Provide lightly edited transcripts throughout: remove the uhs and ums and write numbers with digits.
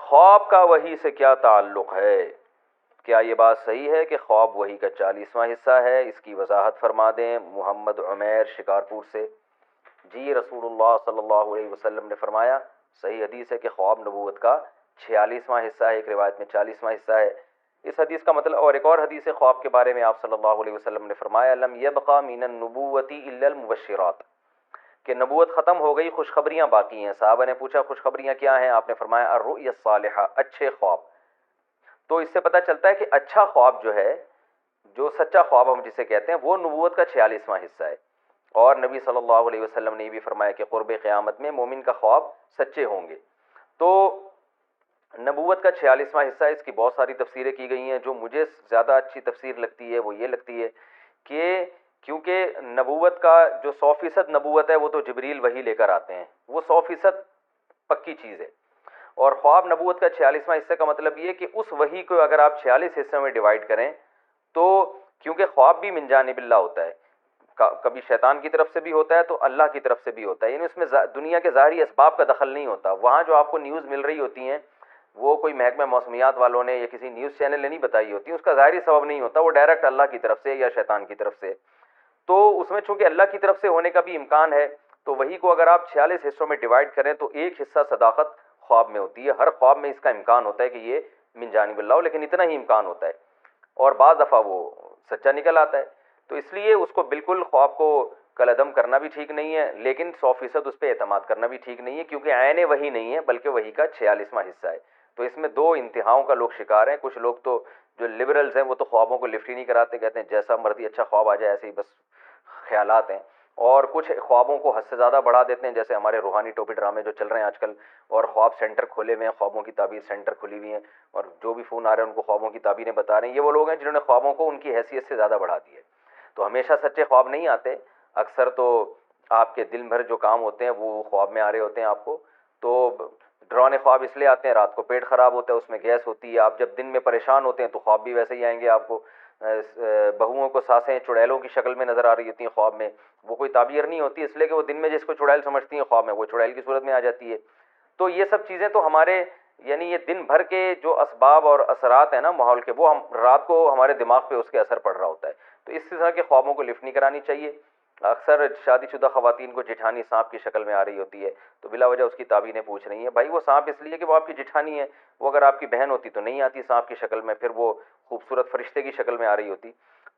خواب کا وحی سے کیا تعلق ہے؟ کیا یہ بات صحیح ہے کہ خواب وحی کا 40واں حصہ ہے؟ اس کی وضاحت فرما دیں محمد عمیر شکارپور سے۔ جی، رسول اللہ صلی اللہ علیہ وسلم نے فرمایا، صحیح حدیث ہے کہ خواب نبوت کا 46واں حصہ ہے، ایک روایت میں 40واں حصہ ہے۔ اس حدیث کا مطلب، اور ایک اور حدیث خواب کے بارے میں آپ صلی اللہ علیہ وسلم نے فرمایا، لم یبقى من النبوۃ الا المبشرات، کہ نبوت ختم ہو گئی، خوشخبریاں باقی ہیں۔ صحابہ نے پوچھا خوشخبریاں کیا ہیں؟ آپ نے فرمایا الرؤیا الصالحہ، اچھے خواب۔ تو اس سے پتہ چلتا ہے کہ اچھا خواب جو ہے، جو سچا خواب ہم جسے کہتے ہیں، وہ نبوت کا 46واں حصہ ہے۔ اور نبی صلی اللہ علیہ وسلم نے یہ بھی فرمایا کہ قرب قیامت میں مومن کا خواب سچے ہوں گے۔ تو نبوت کا 46واں حصہ ہے، اس کی بہت ساری تفسیریں کی گئی ہیں۔ جو مجھے زیادہ اچھی تفسیر لگتی ہے وہ یہ لگتی ہے کہ کیونکہ نبوت کا جو 100% نبوت ہے وہ تو جبریل وحی لے کر آتے ہیں، وہ 100% پکی چیز ہے۔ اور خواب نبوت کا 46واں حصہ کا مطلب یہ کہ اس وحی کو اگر آپ 46 حصوں میں ڈیوائڈ کریں تو، کیونکہ خواب بھی من جانب اللہ ہوتا ہے، کبھی شیطان کی طرف سے بھی ہوتا ہے تو اللہ کی طرف سے بھی ہوتا ہے، یعنی اس میں دنیا کے ظاہری اسباب کا دخل نہیں ہوتا۔ وہاں جو آپ کو نیوز مل رہی ہوتی ہیں وہ کوئی محکمہ موسمیات والوں نے یا کسی نیوز چینل نے نہیں بتائی ہوتی، اس کا ظاہری سبب نہیں ہوتا، وہ ڈائریکٹ اللہ کی طرف سے یا شیطان کی طرف سے۔ تو اس میں چونکہ اللہ کی طرف سے ہونے کا بھی امکان ہے، تو وہی کو اگر آپ 46 حصوں میں ڈیوائڈ کریں تو ایک حصہ صداقت خواب میں ہوتی ہے۔ ہر خواب میں اس کا امکان ہوتا ہے کہ یہ من جانب اللہ ہو، لیکن اتنا ہی امکان ہوتا ہے، اور بعض دفعہ وہ سچا نکل آتا ہے۔ تو اس لیے اس کو بالکل خواب کو کالعدم کرنا بھی ٹھیک نہیں ہے، لیکن 100% اس پہ اعتماد کرنا بھی ٹھیک نہیں ہے، کیونکہ عین وہی نہیں ہے بلکہ وہی کا 46واں حصہ ہے۔ تو اس میں دو انتہاؤں کا لوگ شکار ہیں۔ کچھ لوگ تو جو لبرلز ہیں وہ تو خوابوں کو لفٹ ہی نہیں کراتے، کہتے ہیں جیسا مرضی اچھا خواب آ جائے ایسے ہی بس خیالات ہیں، اور کچھ خوابوں کو حد سے زیادہ بڑھا دیتے ہیں، جیسے ہمارے روحانی ٹوپی ڈرامے جو چل رہے ہیں آج کل، اور خواب سینٹر کھولے ہوئے ہیں، خوابوں کی تعبیر سینٹر کھلی ہوئی ہیں، اور جو بھی فون آ رہے ہیں ان کو خوابوں کی تعبیریں بتا رہے ہیں۔ یہ وہ لوگ ہیں جنہوں نے خوابوں کو ان کی حیثیت سے زیادہ بڑھا دی ہے۔ تو ہمیشہ سچے خواب نہیں آتے، اکثر تو آپ کے دن بھر جو کام ہوتے ہیں وہ خواب میں آ رہے ہوتے ہیں آپ کو۔ تو ڈرانے خواب اس لیے آتے ہیں، رات کو پیٹ خراب ہوتا ہے، اس میں گیس ہوتی ہے، آپ جب دن میں پریشان ہوتے ہیں تو خواب بھی ویسے ہی آئیں گے آپ کو۔ بہوؤں کو سانسیں چڑیلوں کی شکل میں نظر آ رہی ہوتی ہیں خواب میں، وہ کوئی تعبیر نہیں ہوتی، اس لیے کہ وہ دن میں جس کو چڑیل سمجھتی ہیں خواب میں وہ چڑیل کی صورت میں آ جاتی ہے۔ تو یہ سب چیزیں تو ہمارے، یعنی یہ دن بھر کے جو اسباب اور اثرات ہیں نا ماحول کے، وہ ہم رات کو ہمارے دماغ پہ اس کے اثر پڑ رہا ہوتا ہے۔ تو اس طرح کے خوابوں کو لفٹ نہیں کرانی چاہیے۔ اکثر شادی شدہ خواتین کو جٹھانی سانپ کی شکل میں آ رہی ہوتی ہے، تو بلا وجہ اس کی تعبیریں پوچھ رہی ہیں۔ بھائی وہ سانپ اس لیے کہ وہ آپ کی جٹھانی ہے، وہ اگر آپ کی بہن ہوتی تو نہیں آتی سانپ کی شکل میں، پھر وہ خوبصورت فرشتے کی شکل میں آ رہی ہوتی۔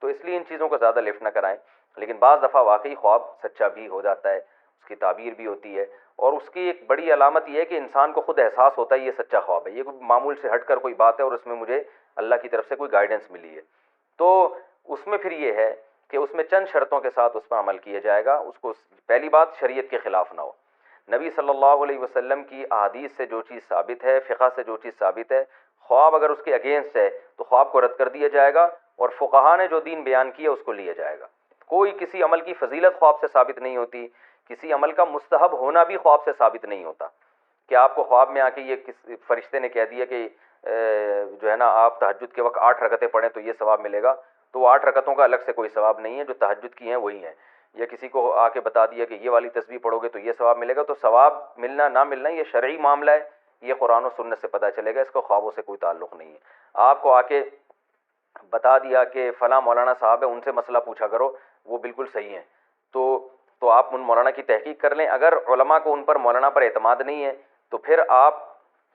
تو اس لیے ان چیزوں کو زیادہ لفٹ نہ کرائیں، لیکن بعض دفعہ واقعی خواب سچا بھی ہو جاتا ہے، اس کی تعبیر بھی ہوتی ہے، اور اس کی ایک بڑی علامت یہ ہے کہ انسان کو خود احساس ہوتا ہے یہ سچا خواب ہے، یہ کوئی معمول سے ہٹ کر کوئی بات ہے اور اس میں مجھے اللہ کی طرف سے کوئی گائیڈنس ملی ہے۔ تو اس میں پھر یہ ہے کہ اس میں چند شرطوں کے ساتھ اس پر عمل کیا جائے گا۔ اس کو پہلی بات شریعت کے خلاف نہ ہو۔ نبی صلی اللہ علیہ وسلم کی احادیث سے جو چیز ثابت ہے، فقہ سے جو چیز ثابت ہے، خواب اگر اس کے اگینسٹ ہے تو خواب کو رد کر دیا جائے گا، اور فقہا نے جو دین بیان کیا اس کو لیا جائے گا۔ کوئی کسی عمل کی فضیلت خواب سے ثابت نہیں ہوتی، کسی عمل کا مستحب ہونا بھی خواب سے ثابت نہیں ہوتا، کہ آپ کو خواب میں آ کے یہ فرشتے نے کہہ دیا کہ جو ہے نا آپ تہجد کے وقت 8 رکعتیں پڑھیں تو یہ ثواب ملے گا، تو وہ 8 رکعتوں کا الگ سے کوئی ثواب نہیں ہے، جو تہجد کی ہیں وہی ہیں۔ یا کسی کو آ کے بتا دیا کہ یہ والی تسبیح پڑھو گے تو یہ ثواب ملے گا، تو ثواب ملنا نہ ملنا یہ شرعی معاملہ ہے، یہ قرآن و سنت سے پتہ چلے گا، اس کو خوابوں سے کوئی تعلق نہیں ہے۔ آپ کو آ کے بتا دیا کہ فلاں مولانا صاحب ہے ان سے مسئلہ پوچھا کرو، وہ بالکل صحیح ہیں، تو آپ ان مولانا کی تحقیق کر لیں۔ اگر علماء کو ان پر مولانا پر اعتماد نہیں ہے تو پھر آپ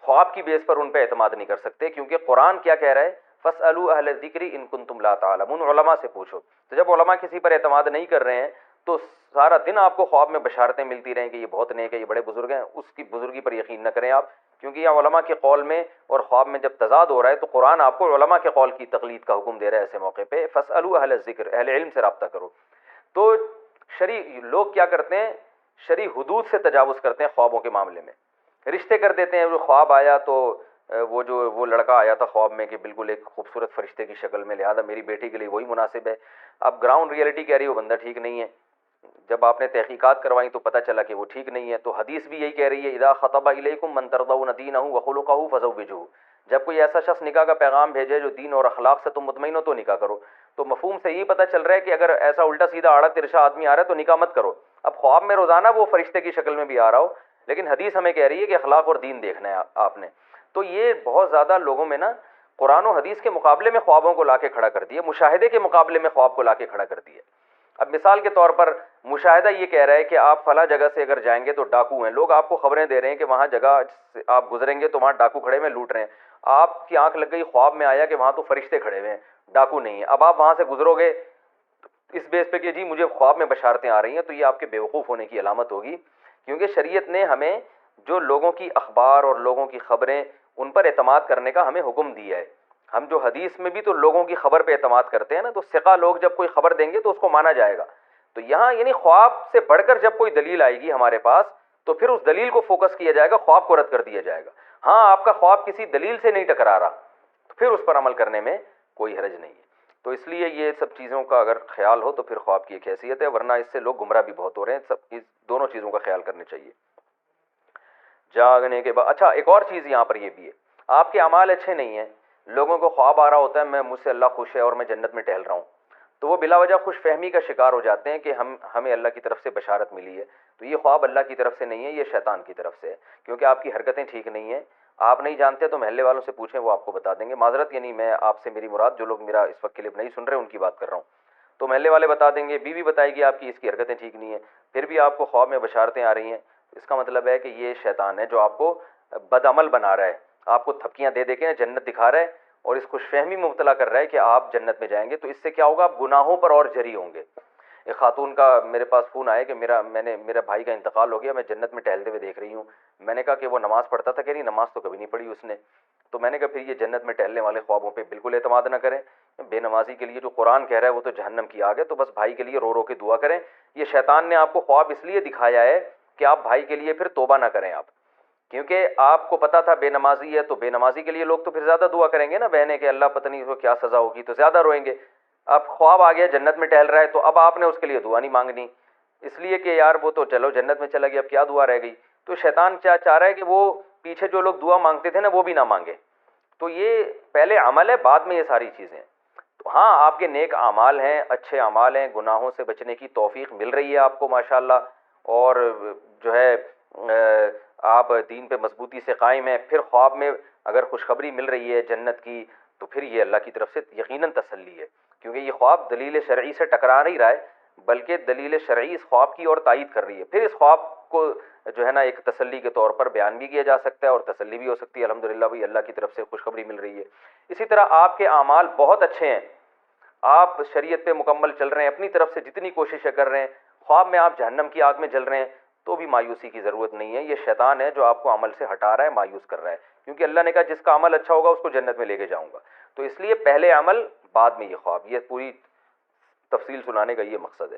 خواب کی بیس پر ان پہ اعتماد نہیں کر سکتے، کیونکہ قرآن کیا کہہ رہا ہے، فَاسْأَلُوا أَهْلَ الذِّكْرِ إِن كُنتُمْ لَا تَعْلَمُونَ، علماء سے پوچھو۔ تو جب علماء کسی پر اعتماد نہیں کر رہے ہیں تو سارا دن آپ کو خواب میں بشارتیں ملتی رہیں کہ یہ بہت نیک ہے، یہ بڑے بزرگ ہیں، اس کی بزرگی پر یقین نہ کریں آپ، کیونکہ یہ علماء کے قول میں اور خواب میں جب تضاد ہو رہا ہے تو قرآن آپ کو علماء کے قول کی تقلید کا حکم دے رہا ہے۔ ایسے موقع پہ فَاسْأَلُوا أَهْلَ الذِّكْرِ، اہل علم سے رابطہ کرو۔ تو لوگ کیا کرتے ہیں، شرعی حدود سے تجاوز کرتے ہیں خوابوں کے معاملے میں، رشتے کر دیتے ہیں۔ جو خواب آیا تو وہ لڑکا آیا تھا خواب میں کہ بالکل ایک خوبصورت فرشتے کی شکل میں، لہذا میری بیٹی کے لیے وہی مناسب ہے۔ اب گراؤنڈ ریئلٹی کہہ رہی ہے وہ بندہ ٹھیک نہیں ہے، جب آپ نے تحقیقات کروائیں تو پتہ چلا کہ وہ ٹھیک نہیں ہے۔ تو حدیث بھی یہی کہہ رہی ہے، اذا خطب الیکم من ترضون دینہ وخلقہ فزوجوہ، جب کوئی ایسا شخص نکاح کا پیغام بھیجے جو دین اور اخلاق سے تم مطمئن ہو تو نکاح کرو۔ تو مفہوم سے یہ پتہ چل رہا ہے کہ اگر ایسا الٹا سیدھا آڑا ترشا آدمی آ رہا ہے تو نکاح مت کرو۔ اب خواب میں روزانہ وہ فرشتے کی شکل میں بھی آ رہا ہو، لیکن حدیث ہمیں کہہ رہی ہے کہ اخلاق اور دین دیکھنا ہے آپ نے۔ تو یہ بہت زیادہ لوگوں میں نا قرآن و حدیث کے مقابلے میں خوابوں کو لا کے کھڑا کر دیا، مشاہدے کے مقابلے میں خواب کو لا کے کھڑا کر دیا۔ اب مثال کے طور پر مشاہدہ یہ کہہ رہا ہے کہ آپ فلاں جگہ سے اگر جائیں گے تو ڈاکو ہیں، لوگ آپ کو خبریں دے رہے ہیں کہ وہاں جگہ سے آپ گزریں گے تو وہاں ڈاکو کھڑے ہوئے لوٹ رہے ہیں، آپ کی آنکھ لگ گئی، خواب میں آیا کہ وہاں تو فرشتے کھڑے ہوئے ہیں، ڈاکو نہیں ہے۔ اب آپ وہاں سے گزرو گے اس بیس پہ کہ جی مجھے خواب میں بشارتیں آ رہی ہیں، تو یہ آپ کے بیوقوف ہونے کی علامت ہوگی، کیونکہ شریعت نے ہمیں جو لوگوں کی اخبار اور لوگوں کی خبریں ان پر اعتماد کرنے کا ہمیں حکم دیا ہے۔ ہم جو حدیث میں بھی تو لوگوں کی خبر پہ اعتماد کرتے ہیں نا، تو ثقہ لوگ جب کوئی خبر دیں گے تو اس کو مانا جائے گا۔ تو یہاں یعنی خواب سے بڑھ کر جب کوئی دلیل آئے گی ہمارے پاس تو پھر اس دلیل کو فوکس کیا جائے گا، خواب کو رد کر دیا جائے گا۔ ہاں آپ کا خواب کسی دلیل سے نہیں ٹکرا رہا تو پھر اس پر عمل کرنے میں کوئی حرج نہیں ہے۔ تو اس لیے یہ سب چیزوں کا اگر خیال ہو تو پھر خواب کی ایک حیثیت ہے، ورنہ اس سے لوگ گمراہ بھی بہت ہو رہے ہیں۔ سب اس دونوں چیزوں کا خیال کرنے چاہیے۔ جاگنے کے بعد اچھا ایک اور چیز یہاں پر یہ بھی ہے، آپ کے اعمال اچھے نہیں ہیں، لوگوں کو خواب آ رہا ہوتا ہے میں مجھ سے اللہ خوش ہے اور میں جنت میں ٹہل رہا ہوں، تو وہ بلا وجہ خوش فہمی کا شکار ہو جاتے ہیں کہ ہمیں اللہ کی طرف سے بشارت ملی ہے۔ تو یہ خواب اللہ کی طرف سے نہیں ہے، یہ شیطان کی طرف سے ہے، کیونکہ آپ کی حرکتیں ٹھیک نہیں ہیں۔ آپ نہیں جانتے تو محلے والوں سے پوچھیں، وہ آپ کو بتا دیں گے۔ معذرت یعنی میں آپ سے میری مراد جو لوگ میرا اس وقت کلپ نہیں سن رہے ان کی بات کر رہا ہوں، تو محلے والے بتا دیں گے، بیوی بتائے گی آپ کی اس کی حرکتیں ٹھیک نہیں ہیں، پھر بھی آپ کو خواب میں بشارتیں آ رہی ہیں، اس کا مطلب ہے کہ یہ شیطان ہے جو آپ کو بد عمل بنا رہا ہے، آپ کو تھپکیاں دے دے کے جنت دکھا رہا ہے اور اس خوش فہمی میں مبتلا کر رہا ہے کہ آپ جنت میں جائیں گے۔ تو اس سے کیا ہوگا، آپ گناہوں پر اور جری ہوں گے۔ ایک خاتون کا میرے پاس فون آیا کہ میرا بھائی کا انتقال ہو گیا، میں جنت میں ٹہلتے ہوئے دیکھ رہی ہوں۔ میں نے کہا کہ وہ نماز پڑھتا تھا، کہ نہیں نماز تو کبھی نہیں پڑھی اس نے۔ تو میں نے کہا پھر یہ جنت میں ٹہلنے والے خوابوں پہ بالکل اعتماد نہ کریں، بے نمازی کے لیے جو قرآن کہہ رہا ہے وہ تو جہنم کی آگ ہے، تو بس بھائی کے لیے رو رو کے دعا کریں۔ یہ شیطان نے آپ کو خواب اس لیے دکھایا ہے کہ آپ بھائی کے لیے پھر توبہ نہ کریں آپ، کیونکہ آپ کو پتا تھا بے نمازی ہے، تو بے نمازی کے لیے لوگ تو پھر زیادہ دعا کریں گے نا بہنیں کہ اللہ پتہ نہیں اس کو کیا سزا ہوگی، تو زیادہ روئیں گے۔ اب خواب آ گیا جنت میں ٹہل رہا ہے، تو اب آپ نے اس کے لیے دعا نہیں مانگنی، اس لیے کہ یار وہ تو چلو جنت میں چلا گیا، اب کیا دعا رہ گئی۔ تو شیطان کیا چاہ رہا ہے کہ وہ پیچھے جو لوگ دعا مانگتے تھے نا وہ بھی نہ مانگے۔ تو یہ پہلے عمل ہے، بعد میں یہ ساری چیزیں۔ تو ہاں آپ کے نیک اعمال ہیں، اچھے اعمال ہیں، گناہوں سے بچنے کی توفیق مل رہی ہے آپ کو ماشاءاللہ، اور جو ہے آپ دین پہ مضبوطی سے قائم ہیں، پھر خواب میں اگر خوشخبری مل رہی ہے جنت کی تو پھر یہ اللہ کی طرف سے یقیناً تسلی ہے، کیونکہ یہ خواب دلیل شرعی سے ٹکرا نہیں رہا ہے بلکہ دلیل شرعی اس خواب کی اور تائید کر رہی ہے۔ پھر اس خواب کو جو ہے نا ایک تسلی کے طور پر بیان بھی کیا جا سکتا ہے اور تسلی بھی ہو سکتی ہے، الحمدللہ بھائی اللہ کی طرف سے خوشخبری مل رہی ہے۔ اسی طرح آپ کے اعمال بہت اچھے ہیں، آپ شریعت پہ مکمل چل رہے ہیں، اپنی طرف سے جتنی کوششیں کر رہے ہیں، خواب میں آپ جہنم کی آگ میں جل رہے ہیں، تو بھی مایوسی کی ضرورت نہیں ہے۔ یہ شیطان ہے جو آپ کو عمل سے ہٹا رہا ہے، مایوس کر رہا ہے، کیونکہ اللہ نے کہا جس کا عمل اچھا ہوگا اس کو جنت میں لے کے جاؤں گا۔ تو اس لیے پہلے عمل بعد میں یہ خواب، یہ پوری تفصیل سنانے کا یہ مقصد ہے۔